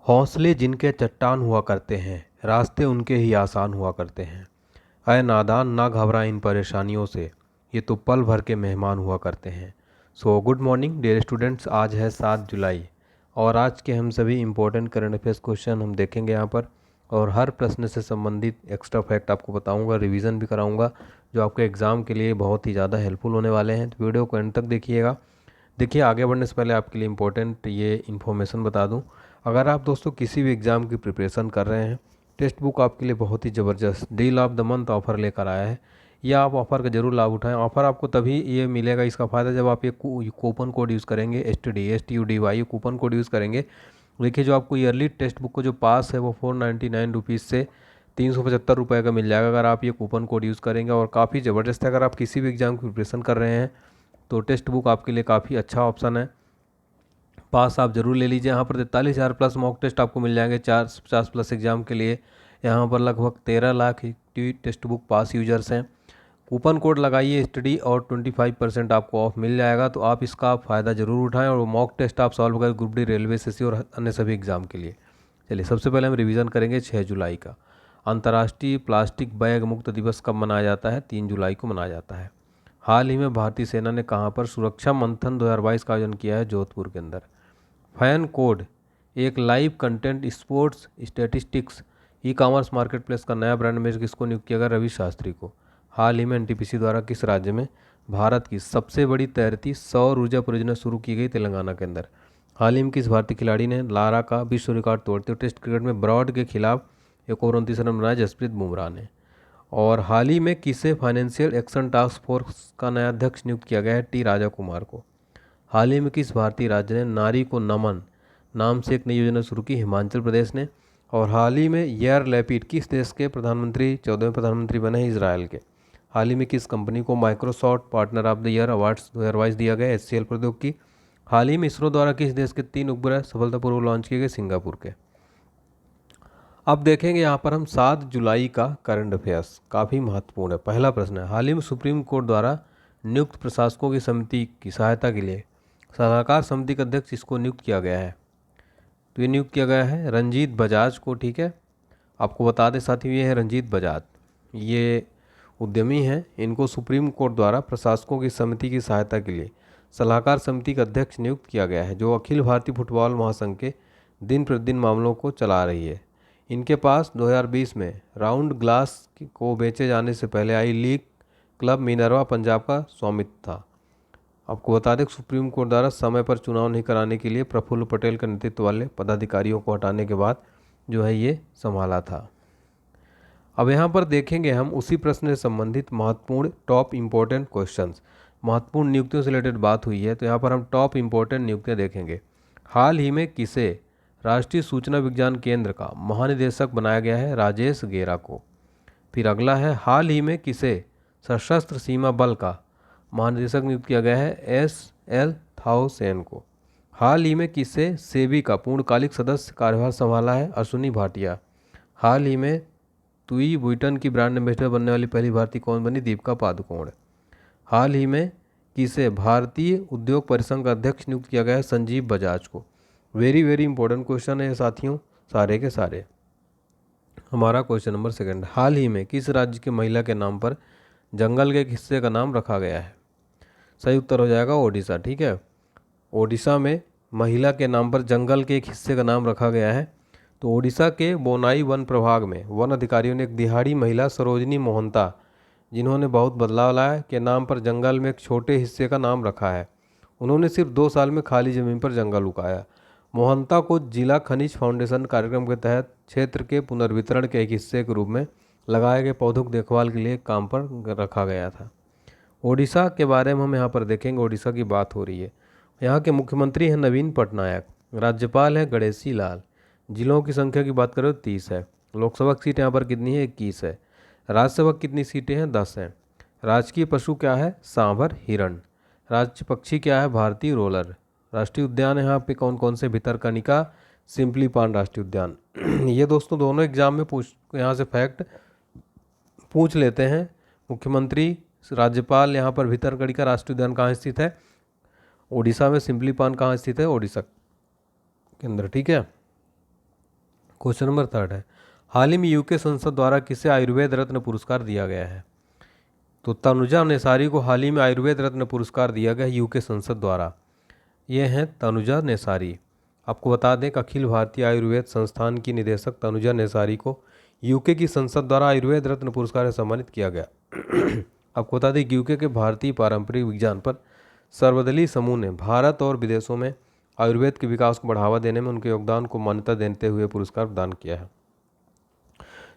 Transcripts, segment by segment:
हौसले जिनके चट्टान हुआ करते हैं, रास्ते उनके ही आसान हुआ करते हैं। अय नादान ना घबरा इन परेशानियों से, ये तो पल भर के मेहमान हुआ करते हैं। So good morning dear students, आज है 7 जुलाई और आज के हम सभी इम्पोर्टेंट करंट अफेयर्स क्वेश्चन हम देखेंगे यहाँ पर। और हर प्रश्न से संबंधित एक्स्ट्रा फैक्ट आपको बताऊंगा, रिवीजन भी कराऊंगा, जो आपके एग्ज़ाम के लिए बहुत ही ज़्यादा हेल्पफुल होने वाले हैं। तो वीडियो को एंड तक देखिएगा। देखिए, आगे बढ़ने से पहले आपके लिए इम्पोर्टेंट ये इन्फॉर्मेशन बता दूं, अगर आप दोस्तों किसी भी एग्ज़ाम की प्रिपरेशन कर रहे हैं, टेक्स्ट बुक आपके लिए बहुत ही ज़बरदस्त deal of the month offer लेकर आया है। या आप ऑफ़र का ज़रूर लाभ उठाएं। ऑफ़र आपको तभी ये मिलेगा, इसका फ़ायदा, जब आप ये कूपन कोड यूज़ करेंगे, STUDY कूपन कोड यूज़ करेंगे। देखिए, जो आपको ईयरली टेक्स्ट बुक को जो पास है वो 499 से 375 रुपये का मिल जाएगा अगर आप ये कूपन कोड यूज़ करेंगे। और काफ़ी ज़बरदस्त है, अगर आप किसी भी एग्ज़ाम की प्रिपरेशन कर रहे हैं तो टेक्स्ट बुक आपके लिए काफ़ी अच्छा ऑप्शन है। पास आप ज़रूर ले लीजिए। यहाँ पर 43,000 प्लस मॉक टेस्ट आपको मिल जाएंगे 450 प्लस एग्जाम के लिए। यहाँ पर लगभग 13 लाख टेक्स्ट बुक पास यूजर्स हैं। कूपन कोड लगाइए स्टडी और 25% आपको ऑफ मिल जाएगा, तो आप इसका फ़ायदा ज़रूर उठाएं और मॉक टेस्ट आप सॉल्व करें ग्रुप डी, रेलवे, SSC और अन्य सभी एग्ज़ाम के लिए। चलिए, सबसे पहले हम रिवीजन करेंगे 6 जुलाई का। अंतर्राष्ट्रीय प्लास्टिक बैग मुक्त दिवस कब मनाया जाता है? 3 जुलाई को मनाया जाता है। हाल ही में भारतीय सेना ने कहाँ पर सुरक्षा मंथन 2022 का आयोजन किया है? जोधपुर के अंदर। फैन कोड एक live content sports statistics e commerce marketplace का नया ब्रांड एम्बेसडर किसको नियुक्त किया गया? रवि शास्त्री को। हाल ही में NTPC द्वारा किस राज्य में भारत की सबसे बड़ी तैरती सौर ऊर्जा परियोजना शुरू की गई? तेलंगाना के अंदर। हाल ही में किस भारतीय खिलाड़ी ने लारा का विश्व रिकॉर्ड तोड़ते हुए टेस्ट क्रिकेट में ब्रॉड के खिलाफ 129 रन बनाए? जसप्रीत बुमराह ने। और हाल ही में किसे फाइनेंशियल एक्शन टास्क फोर्स का नया अध्यक्ष नियुक्त किया गया है? T राजा कुमार को। हाल ही में किस भारतीय राज्य ने नारी को नमन नाम से एक नई योजना शुरू की? हिमाचल प्रदेश ने। और हाल ही में यार लैपिड किस देश के प्रधानमंत्री 14वें प्रधानमंत्री बने हैं? इजराइल के। हाल ही में किस कंपनी को Microsoft partner of the year awards 2022 दिया गया? HCL प्रौद्योगिकी। हाल ही में इसरो द्वारा किस देश के 3 उपग्रह सफलतापूर्वक लॉन्च किए गए? सिंगापुर के। अब देखेंगे यहाँ पर हम 7 जुलाई का करंट अफेयर्स, काफ़ी महत्वपूर्ण है। पहला प्रश्न है, हाल ही में सुप्रीम कोर्ट द्वारा नियुक्त प्रशासकों की समिति की सहायता के लिए सलाहकार समिति का अध्यक्ष इसको नियुक्त किया गया है? तो ये नियुक्त किया गया है रंजीत बजाज को। ठीक है, आपको बता दें साथियों, ये है रंजीत बजाज, ये उद्यमी हैं। इनको सुप्रीम कोर्ट द्वारा प्रशासकों की समिति की सहायता के लिए सलाहकार समिति का अध्यक्ष नियुक्त किया गया है, जो अखिल भारतीय फुटबॉल महासंघ के दिन प्रतिदिन मामलों को चला रही है। इनके पास 2020 में राउंड ग्लास को बेचे जाने से पहले आई लीग क्लब मिनर्वा पंजाब का स्वामित्व था। आपको बता दें, सुप्रीम कोर्ट द्वारा समय पर चुनाव नहीं कराने के लिए प्रफुल्ल पटेल के नेतृत्व वाले पदाधिकारियों को हटाने के बाद जो है ये संभाला था। अब यहाँ पर देखेंगे हम उसी प्रश्न से संबंधित महत्वपूर्ण टॉप इम्पोर्टेंट क्वेश्चंस। महत्वपूर्ण नियुक्तियों से रिलेटेड बात हुई है, तो यहाँ पर हम टॉप इम्पोर्टेंट नियुक्तियाँ देखेंगे। हाल ही में किसे राष्ट्रीय सूचना विज्ञान केंद्र का महानिदेशक बनाया गया है? राजेश गेरा को। फिर अगला है, हाल ही में किसे सशस्त्र सीमा बल का महानिदेशक नियुक्त किया गया है? SL थाउसेन को। हाल ही में किसे सेबी का पूर्णकालिक सदस्य कार्यभार संभाला है? अश्विनी भाटिया। हाल ही में लुई वुइटन की ब्रांड एम्बेसडर बनने वाली पहली भारतीय कौन बनी? दीपिका पादुकोण। हाल ही में किसे भारतीय उद्योग परिसंघ का अध्यक्ष नियुक्त किया गया है? संजीव बजाज को। वेरी वेरी इंपॉर्टेंट क्वेश्चन है साथियों, सारे के सारे। हमारा क्वेश्चन नंबर 2, हाल ही में किस राज्य की महिला के नाम पर जंगल के एक हिस्से का नाम रखा गया है? सही उत्तर हो जाएगा ओडिशा। ठीक है, ओडिशा में महिला के नाम पर जंगल के एक हिस्से का नाम रखा गया है। तो ओडिशा के बोनाई वन प्रभाग में वन अधिकारियों ने एक दिहाड़ी महिला सरोजनी मोहंता, जिन्होंने बहुत बदलाव लाया, के नाम पर जंगल में एक छोटे हिस्से का नाम रखा है। उन्होंने सिर्फ 2 साल में खाली जमीन पर जंगल उगाया। मोहंता को जिला खनिज फाउंडेशन कार्यक्रम के तहत क्षेत्र के पुनर्वितरण के एक हिस्से के रूप में लगाए गए पौधों की देखभाल के लिए काम पर रखा गया था। ओडिशा के बारे में हम यहाँ पर देखेंगे, ओडिशा की बात हो रही है। यहाँ के मुख्यमंत्री हैं नवीन पटनायक, राज्यपाल हैं गणेशी लाल। जिलों की संख्या की बात करें तो 30 है। लोकसभा की सीट यहाँ पर कितनी है? 21 है। राज्यसभा कितनी सीटें हैं? 10 हैं। राजकीय पशु क्या है? सांभर हिरण। राज्य पक्षी क्या है? भारतीय रोलर। राष्ट्रीय उद्यान यहाँ पे कौन कौन से? भितरकनिका, सिम्पलीपान राष्ट्रीय उद्यान। ये दोस्तों दोनों एग्जाम में यहाँ से फैक्ट पूछ लेते हैं। मुख्यमंत्री, राज्यपाल, यहाँ पर भितरकनिका राष्ट्रीय उद्यान कहाँ स्थित है? ओडिशा में। सिम्पलीपान कहाँ स्थित है? ओडिशा के अंदर। ठीक है, क्वेश्चन नंबर 3 है, हाल ही में यूके संसद द्वारा किसे आयुर्वेद रत्न पुरस्कार दिया गया है? तो तनुजा नेसारी को हाल ही में आयुर्वेद रत्न पुरस्कार दिया गया यूके संसद द्वारा। ये हैं तनुजा नेसारी। आपको बता दें कि अखिल भारतीय आयुर्वेद संस्थान की निदेशक तनुजा नेसारी को यूके की संसद द्वारा आयुर्वेद रत्न पुरस्कार से सम्मानित किया गया। आपको बता दें कि यूके के भारतीय पारंपरिक विज्ञान पर सर्वदलीय समूह ने भारत और विदेशों में आयुर्वेद के विकास को बढ़ावा देने में उनके योगदान को मान्यता देते हुए पुरस्कार प्रदान किया है।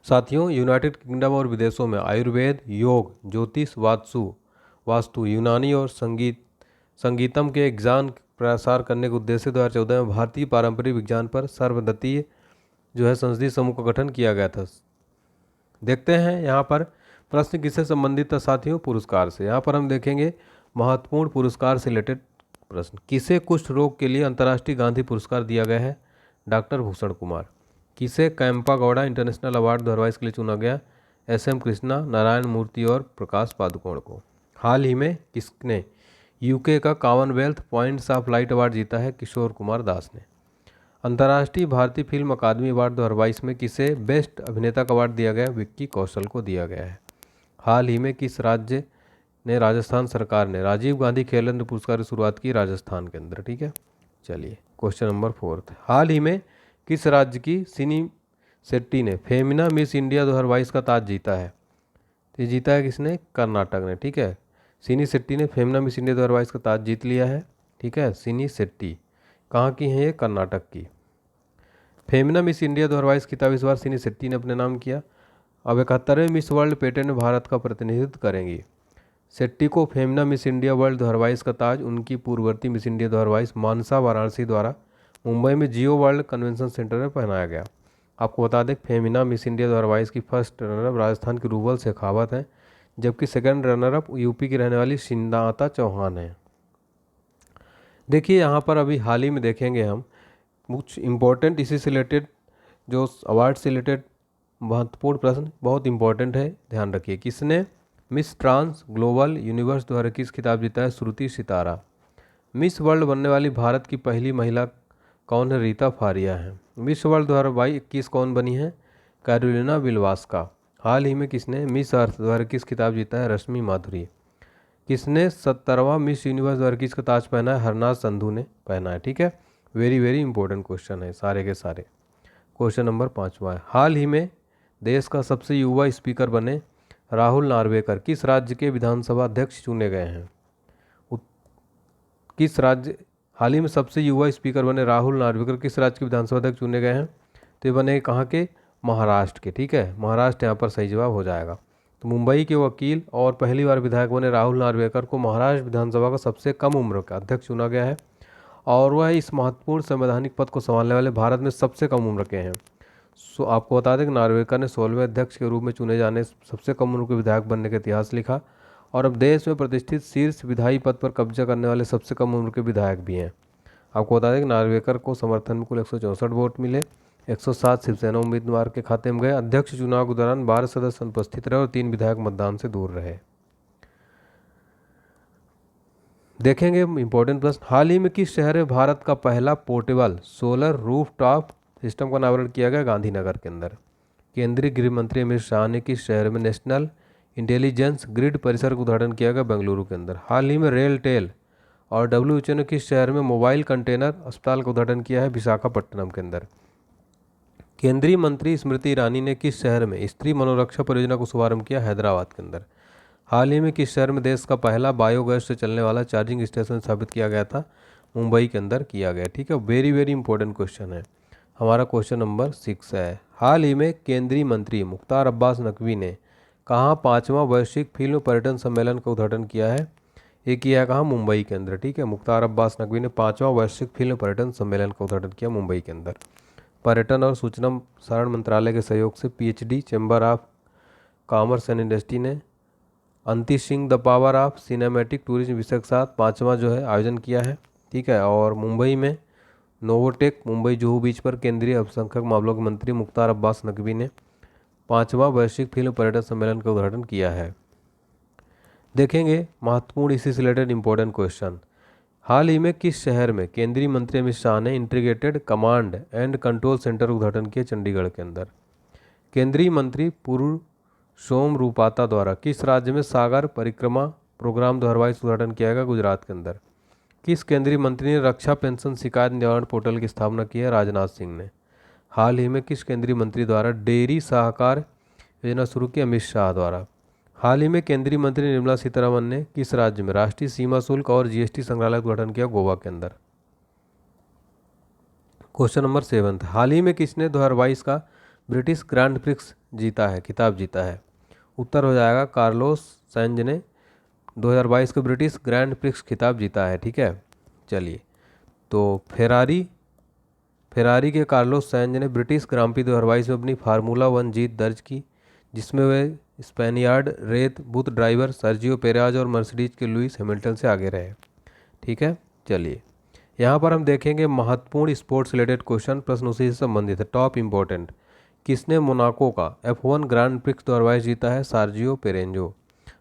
साथियों, यूनाइटेड किंगडम और विदेशों में आयुर्वेद, योग, ज्योतिष, वास्तु, यूनानी और संगीतम के ज्ञान प्रसार करने के उद्देश्य से 2014 में भारतीय पारंपरिक विज्ञान पर सर्वदलीय संसदीय समूह का गठन किया गया था। देखते हैं यहाँ पर प्रश्न किससे संबंधित था साथियों? पुरस्कार से। यहाँ पर हम देखेंगे महत्वपूर्ण पुरस्कार से रिलेटेड प्रश्न। किसे कुष्ठ रोग के लिए अंतर्राष्ट्रीय गांधी पुरस्कार दिया गया है? डॉक्टर भूषण कुमार। किसे कैंपा-गौड़ा इंटरनेशनल अवार्ड 2022 के लिए चुना गया? SM कृष्णा, नारायण मूर्ति और प्रकाश पादुकोण को। हाल ही में किसने यूके का Commonwealth points of light award जीता है? किशोर कुमार दास ने। अंतर्राष्ट्रीय भारतीय फिल्म अकादमी अवार्ड 2022 में किसे बेस्ट अभिनेता का अवार्ड दिया गया? विक्की कौशल को दिया गया है। हाल ही में किस राज्य ने राजस्थान सरकार ने राजीव गांधी खेल रत्न पुरस्कार की शुरुआत की? राजस्थान के अंदर। ठीक है, चलिए क्वेश्चन नंबर 4। हाल ही में किस राज्य की सिनी शेट्टी ने फेमिना मिस इंडिया 2022 का ताज जीता है? तो ये जीता है किसने? कर्नाटक ने। ठीक है, सिनी शेट्टी ने फेमिना मिस इंडिया 2022 का ताज जीत लिया है। ठीक है, सिनी शेट्टी कहाँ की हैं? ये कर्नाटक की। फेमिना मिस इंडिया 2022 खिताब इस बार सिनी शेट्टी ने अपने नाम किया। अब 71वें मिस वर्ल्ड पेटेंट में भारत का प्रतिनिधित्व करेंगी। शेट्टी को फेमिना मिस इंडिया वर्ल्ड 2022 का ताज उनकी पूर्ववर्ती मिस इंडिया 2022 मानसा वाराणसी द्वारा मुंबई में जियो वर्ल्ड कन्वेंशन सेंटर में पहनाया गया। आपको बता दें फेमिना मिस इंडिया 2022 की फर्स्ट रनरअप राजस्थान की रूबल शेखावत हैं, जबकि सेकंड रनरअप यूपी की रहने वाली सिंदाता चौहान है। देखिए यहाँ पर अभी हाल ही में देखेंगे हम कुछ इम्पोर्टेंट इसी से रिलेटेड जो अवार्ड से रिलेटेड महत्वपूर्ण प्रश्न बहुत इंपॉर्टेंट है, ध्यान रखिए। किसने मिस ट्रांस ग्लोबल यूनिवर्स 2021 खिताब जीता है? श्रुति सितारा। मिस वर्ल्ड बनने वाली भारत की पहली महिला कौन है? रीता फारिया है। मिस वर्ल्ड 2021 कौन बनी है? कैरोलिना विल्वास्का। हाल ही में किसने मिस अर्थ 2021 खिताब जीता है? रश्मि माधुरी। किसने 70वां मिस यूनिवर्स 2021 का ताज पहना है? हरनाथ संधू ने पहना है। ठीक है, वेरी वेरी इंपॉर्टेंट क्वेश्चन है सारे के सारे। क्वेश्चन नंबर 5वां है, हाल ही में देश का सबसे युवा स्पीकर बने राहुल नार्वेकर किस राज्य के विधानसभा अध्यक्ष चुने गए हैं? किस राज्य हाल ही में सबसे युवा स्पीकर बने राहुल नार्वेकर किस राज्य के विधानसभा अध्यक्ष चुने गए हैं? तो ये बने कहाँ के? महाराष्ट्र के। ठीक है, महाराष्ट्र यहाँ पर सही जवाब हो जाएगा। तो मुंबई के वकील और पहली बार विधायक बने राहुल नार्वेकर को महाराष्ट्र विधानसभा का सबसे कम उम्र का अध्यक्ष चुना गया है और वह इस महत्वपूर्ण संवैधानिक पद को संभालने वाले भारत में सबसे कम उम्र के हैं। आपको बता दें कि नार्वेकर ने 16वें अध्यक्ष के रूप में चुने जाने सबसे कम उम्र के विधायक बनने का इतिहास लिखा और अब देश में प्रतिष्ठित शीर्ष विधायी पद पर कब्जा करने वाले सबसे कम उम्र के विधायक भी हैं। आपको बता दें कि नार्वेकर को समर्थन में कुल 164 वोट मिले, 107 शिवसेना उम्मीदवार के खाते में गए। अध्यक्ष चुनाव के दौरान 12 सदस्य अनुपस्थित रहे और 3 विधायक मतदान से दूर रहे। देखेंगे इंपॉर्टेंट प्रश्न, हाल ही में किस शहर में भारत का पहला पोर्टेबल सोलर रूफटॉप सिस्टम का अनावरण किया गया? गांधीनगर के अंदर। केंद्रीय गृह मंत्री अमित शाह ने किस शहर में नेशनल इंटेलिजेंस ग्रिड परिसर का उद्घाटन किया गया? बेंगलुरु के अंदर। हाल ही में रेलटेल और WHO ने किस शहर में मोबाइल कंटेनर अस्पताल का उद्घाटन किया है? विशाखापट्टनम के अंदर। केंद्रीय मंत्री स्मृति ईरानी ने किस शहर में स्त्री मनोरक्षा परियोजना को शुभारंभ किया? हैदराबाद के अंदर। हाल ही में किस शहर में देश का पहला बायोगैस से चलने वाला चार्जिंग स्टेशन स्थापित किया गया था? मुंबई के अंदर किया गया। ठीक है, वेरी वेरी इंपॉर्टेंट क्वेश्चन है। हमारा क्वेश्चन नंबर 6 है, हाल ही में केंद्रीय मंत्री मुख्तार अब्बास नकवी ने कहाँ 5वां वैश्विक फिल्म पर्यटन सम्मेलन का उद्घाटन किया है? ये किया है कहाँ? मुंबई के अंदर। ठीक है, मुख्तार अब्बास नकवी ने 5वां वैश्विक फिल्म पर्यटन सम्मेलन का उद्घाटन किया मुंबई के अंदर। पर्यटन और सूचना प्रसारण मंत्रालय के सहयोग से PhD Chamber of Commerce and Industry ने unleashing the power of cinematic tourism विषय के साथ 5वां आयोजन किया है। ठीक है, और मुंबई में नोवोटेक मुंबई जुहू बीच पर केंद्रीय अल्पसंख्यक मामलों के मंत्री मुख्तार अब्बास नकवी ने 5वां वैश्विक फिल्म पर्यटन सम्मेलन का उद्घाटन किया है। देखेंगे महत्वपूर्ण इसी से रिलेटेड इंपॉर्टेंट क्वेश्चन, हाल ही में किस शहर में केंद्रीय मंत्री अमित शाह ने integrated command and control centre उद्घाटन किया? चंडीगढ़ के अंदर। केंद्रीय मंत्री पुरुषोत्तम रूपाला द्वारा किस राज्य में सागर परिक्रमा प्रोग्राम द्वारा उद्घाटन किया गया? गुजरात के अंदर। किस केंद्रीय मंत्री ने रक्षा पेंशन शिकायत निवारण पोर्टल की स्थापना की है? राजनाथ सिंह ने। हाल ही में किस केंद्रीय मंत्री द्वारा डेयरी सहकार योजना शुरू की? अमित शाह द्वारा। हाल ही में केंद्रीय मंत्री निर्मला सीतारमण ने किस राज्य में राष्ट्रीय सीमा शुल्क और जीएसटी संग्रहालय का उद्घाटन किया? गोवा के अंदर। क्वेश्चन नंबर 7, हाल ही में किसने 2022 का ब्रिटिश ग्रैंड प्रिक्स जीता है, खिताब जीता है? उत्तर हो जाएगा कार्लोस सैंज ने 2022 का ब्रिटिश ग्रैंड प्रिक्स खिताब जीता है। ठीक है, चलिए, तो फेरारी के कार्लोस सैंज ने ब्रिटिश ग्रां प्री 2022 में अपनी फार्मूला 1 जीत दर्ज की, जिसमें वे स्पेनियार्ड रेत बुत ड्राइवर सर्जियो पेरेज और मर्सिडीज के लुइस हैमिल्टन से आगे रहे। ठीक है, चलिए, यहाँ पर हम देखेंगे महत्वपूर्ण स्पोर्ट्स रिलेटेड क्वेश्चन, प्रश्न उसी से संबंधित है। टॉप इंपॉर्टेंट, किसने मोनाको का F1 ग्रांड प्रिक्स 2022 जीता है? सार्जियो पेरेंजो।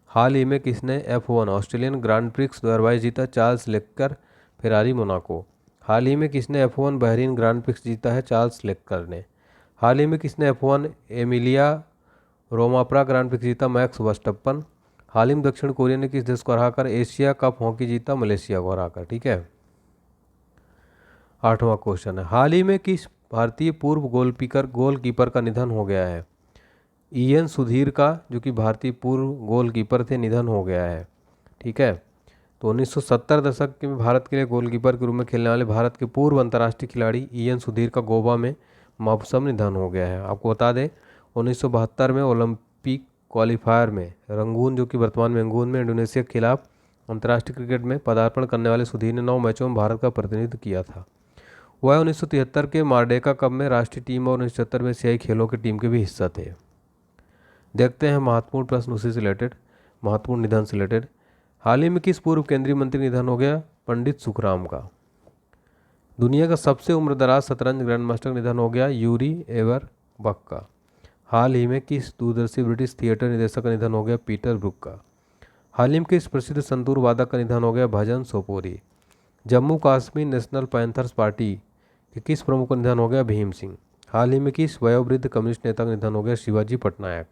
हाल ही में किसने F1 ऑस्ट्रेलियन ग्रांड प्रिक्स 2022 जीता? Charles Leclerc, Ferrari Monaco. हाल ही में किसने F1 बहरीन ग्रांड प्रिक्स जीता है? चार्ल्स लेक्कर ने। हाल ही में किसने F1 एमिलिया रोमाप्रा ग्रांड प्रिक्स जीता? मैक्स वर्स्टप्पन। हाल ही में दक्षिण कोरिया ने किस देश को हराकर एशिया कप हॉकी जीता? मलेशिया को हराकर। ठीक है, 8वां क्वेश्चन है, हाल ही में किस भारतीय पूर्व गोलकीपर का निधन हो गया है? ईएन सुधीर का, जो कि भारतीय पूर्व गोलकीपर थे, निधन हो गया है। ठीक है, तो 1970 दशक में भारत के लिए गोलकीपर के रूप में खेलने वाले भारत के पूर्व अंतर्राष्ट्रीय खिलाड़ी ईएन सुधीर का गोवा में मौसम निधन हो गया है। आपको बता दें 1972 में ओलंपिक क्वालिफायर में रंगून, जो कि वर्तमान में रंगून में इंडोनेशिया के खिलाफ अंतर्राष्ट्रीय क्रिकेट में पदार्पण करने वाले सुधीर ने 9 मैचों में भारत का प्रतिनिधित्व किया था। वह 1973 के मार्डेका कप में राष्ट्रीय टीम और 1976 में एशियाई खेलों की टीम के भी हिस्सा थे। देखते हैं महत्वपूर्ण प्रश्न उसी से रिलेटेड, महत्वपूर्ण निधन से रिलेटेड। हाल ही में किस पूर्व केंद्रीय मंत्री निधन हो गया? पंडित सुखराम का। दुनिया का सबसे उम्रदराज शतरंज ग्रैंडमास्टर निधन हो गया? यूरी एवरबक का। हाल ही में किस दूरदर्शी ब्रिटिश थिएटर निर्देशक का निधन हो गया? पीटर ब्रुक का। हाल ही में किस प्रसिद्ध संतूर वादक का निधन हो गया? Bhajan Sopori. Jammu Kashmir National Panthers Party के किस प्रमुख का निधन हो गया? भीम सिंह। हाल ही में किस वयोवृद्ध कम्युनिस्ट नेता का निधन हो गया? शिवाजी पटनायक।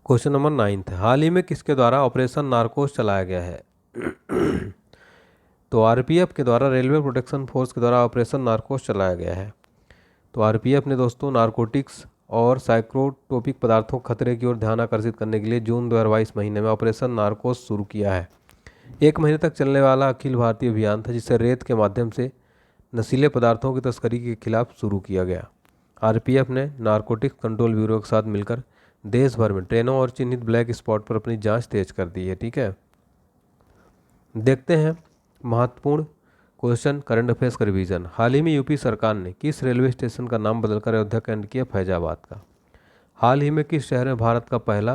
क्वेश्चन नंबर 9, हाल ही में किसके द्वारा ऑपरेशन नारकोस चलाया गया है? तो आरपीएफ के द्वारा, रेलवे प्रोटेक्शन फोर्स के द्वारा ऑपरेशन नारकोस चलाया गया है। तो आरपीएफ ने दोस्तों नारकोटिक्स और साइकोट्रोपिक पदार्थों के खतरे की ओर ध्यान आकर्षित करने के लिए जून 2022 महीने में ऑपरेशन नारकोस शुरू किया है। 1 महीने तक चलने वाला अखिल भारतीय अभियान था, जिसे रेत के माध्यम से नशीले पदार्थों की तस्करी के खिलाफ शुरू किया गया। आरपीएफ ने नारकोटिक्स कंट्रोल ब्यूरो के साथ मिलकर देश भर में ट्रेनों और चिन्हित ब्लैक स्पॉट पर अपनी जांच तेज कर दी है। ठीक है, देखते हैं महत्वपूर्ण क्वेश्चन, करंट अफेयर्स का रिवीजन। हाल ही में यूपी सरकार ने किस रेलवे स्टेशन का नाम बदलकर अयोध्या कैंट किया? फैजाबाद का। हाल ही में किस शहर में भारत का पहला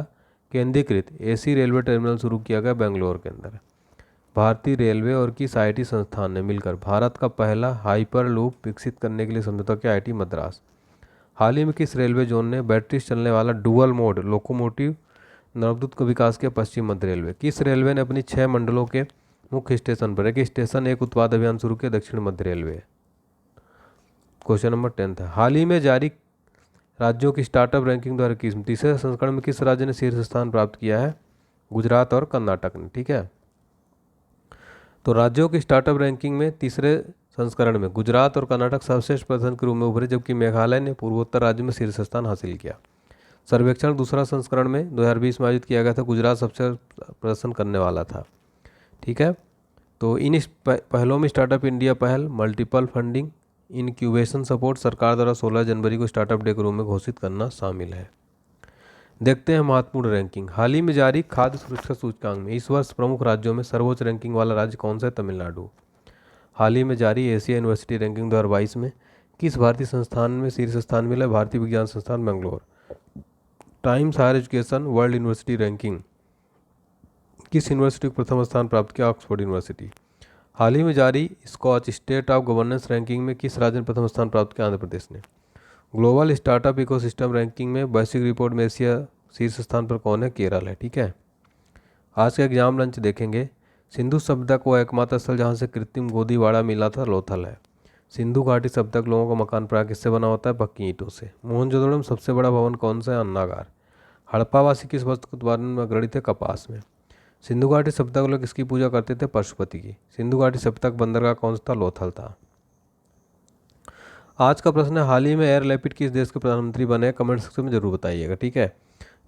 केंद्रीकृत एसी रेलवे टर्मिनल शुरू किया गया? बेंगलोर के अंदर। भारतीय रेलवे और किस आईटी संस्थान ने मिलकर भारत का पहला हाइपर लूप विकसित करने के लिए समझौता किया? आईटी मद्रास। हाल ही में किस रेलवे जोन ने बैटरी से चलने वाला डुअल मोड लोकोमोटिव नवदूत का विकास किया? पश्चिम मध्य रेलवे। किस रेलवे ने अपनी 6 मंडलों के मुख्य स्टेशन पर एक स्टेशन एक उत्पाद अभियान शुरू किया? दक्षिण मध्य रेलवे। क्वेश्चन नंबर 10 है, हाल ही में जारी राज्यों की स्टार्टअप रैंकिंग द्वारा तीसरे संस्करण में किस राज्य ने शीर्ष स्थान प्राप्त किया है? गुजरात और कर्नाटक ने। ठीक है, तो राज्यों की स्टार्टअप रैंकिंग में तीसरे संस्करण में गुजरात और कर्नाटक सर्वश्रेष्ठ प्रदर्शन के रूप में उभरे, जबकि मेघालय ने पूर्वोत्तर राज्य में शीर्ष स्थान हासिल किया। सर्वेक्षण दूसरा संस्करण में 2020 में आयोजित किया गया था। गुजरात सबसे प्रदर्शन करने वाला था। ठीक है, तो इन पहलों में स्टार्टअप इंडिया पहल, मल्टीपल फंडिंग, इनक्यूबेशन सपोर्ट सरकार द्वारा 16 जनवरी को स्टार्टअप डे के रूप में घोषित करना शामिल है। देखते हैं महत्वपूर्ण रैंकिंग। हाल ही में जारी खाद्य सुरक्षा सूचकांक में इस वर्ष प्रमुख राज्यों में सर्वोच्च रैंकिंग वाला राज्य कौन सा है? तमिलनाडु। हाल ही में जारी एशिया यूनिवर्सिटी रैंकिंग 2022 में किस भारतीय संस्थान में शीर्ष स्थान मिला? भारतीय विज्ञान संस्थान Bangalore. Times Higher Education World University ranking किस यूनिवर्सिटी को प्रथम स्थान प्राप्त किया? Oxford university. हाल ही में जारी Skoch state of governance ranking में किस राज्य ने प्रथम स्थान प्राप्त किया? आंध्र प्रदेश ने। ग्लोबल स्टार्टअप इकोसिस्टम रैंकिंग में वैश्विक रिपोर्ट में एशिया शीर्ष स्थान पर कौन है? केरल है। ठीक है, आज का एग्जाम लंच देखेंगे। सिंधु सभ्यता को एकमात्र स्थल जहाँ से कृत्रिम गोदीवाड़ा मिला था लोथल है। सिंधु घाटी सभ्यता के लोगों का मकान प्राय किससे बना होता है? पक्की ईंटों से। मोहनजोदड़ो में सबसे बड़ा भवन कौन सा है? अन्नागार। हड़प्पावासी किस वस्तु के उत्पादन में अग्रणी थे? कपास में। सिंधु घाटी सभ्यता के लोग किसकी पूजा करते थे? पशुपति की। सिंधु घाटी सभ्यता का बंदरगाह कौन सा था? लोथल था। आज का प्रश्न है, हाल ही में एयर लैपिड किस देश के प्रधानमंत्री बने? कमेंट सेक्शन में जरूर बताइएगा, ठीक है।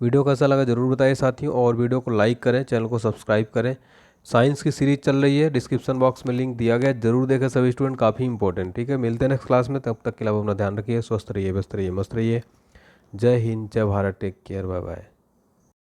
वीडियो कैसा लगा जरूर बताइए साथियों, और वीडियो को लाइक करें, चैनल को सब्सक्राइब करें। साइंस की सीरीज चल रही है, डिस्क्रिप्शन बॉक्स में लिंक दिया गया है, जरूर देखें सभी स्टूडेंट, काफ़ी इंपॉर्टेंट, ठीक है। मिलते हैं नेक्स्ट क्लास में, तब तक के लिए अपना ध्यान रखिए, स्वस्थ रहिए, व्यस्त रहिए, मस्त रहिए। जय हिंद, जय Bharat, take care, bye bye.